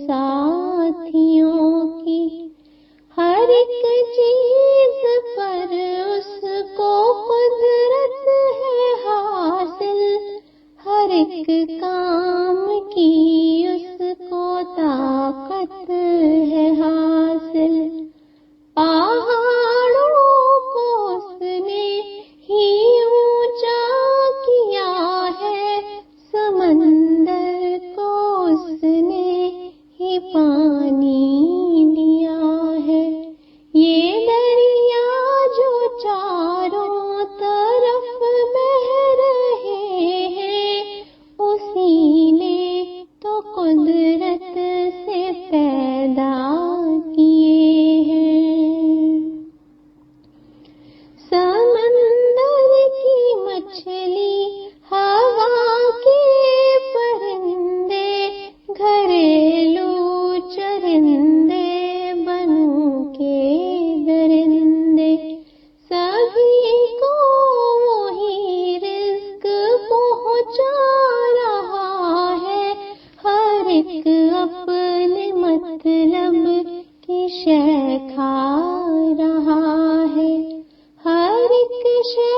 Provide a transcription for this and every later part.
ساتھیوں کی، ہر ایک چیز پر اس کو قدرت ہے حاصل، ہر ایک کام کی اس کو طاقت ہے حاصل۔ پہاڑوں کو اس نے ہی اونچا کیا ہے، سمندر کو اس نے ہی پانی دیا ہے۔ یہ دریا جو چاروں طرف بہہ رہے ہیں، اسی نے تو قدرت سے پیدا کیے ہیں۔ سمندر کی مچھلی، ہوا کے پرندے، گھریلو چرندے، بنوں کے درندے، سبھی کو وہی رزق پہنچا رہا ہے، ہر ایک اپنے مطلب کی شے کھا رہا ہے، ہر ایک شے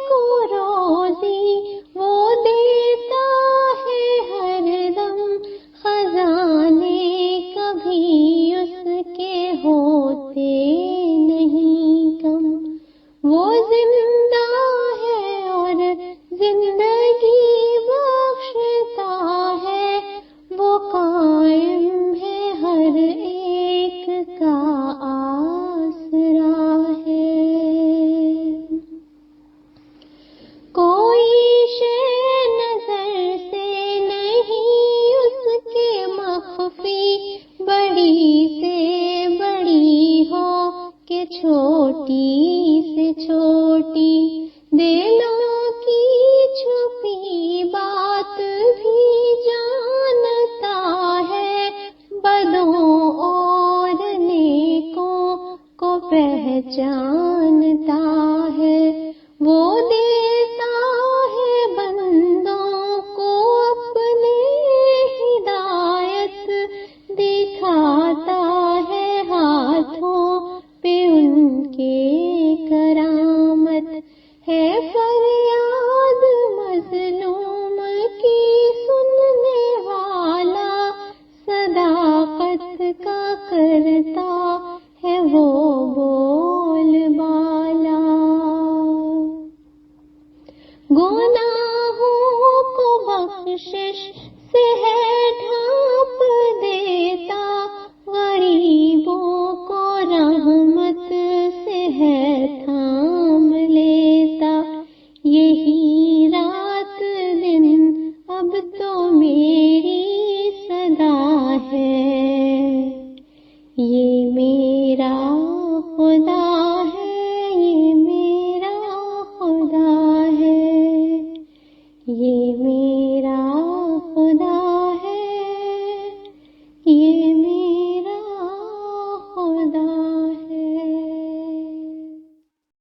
کو روزی وہ دیتا ہے ہر دم، خزانے کبھی اس کے ہوتے نہیں کم۔ وہ زندہ ہے اور زندگی بخشتا ہے، وہ قائم ہے ہر ایک کا آسرا ہے۔ کوئی شے نظر سے نہیں اس کے مخفی، بڑی سے بڑی ہو کہ چھوٹی سے چھوٹی، دلوں کی چھپی بات بھی جانتا ہے، بدوں اور نیکوں کو پہچانتا ہے، وہ دیتا ہے بندوں کو اپنے ہدایت، دکھاتا ہے ہاتھوں پہ ان کے کرامت، ہے فریاد مظلوم کی سننے والا، صداقت کا کرتا ہے وہ بول بالا۔ گناہوں کو بخشش سے ہے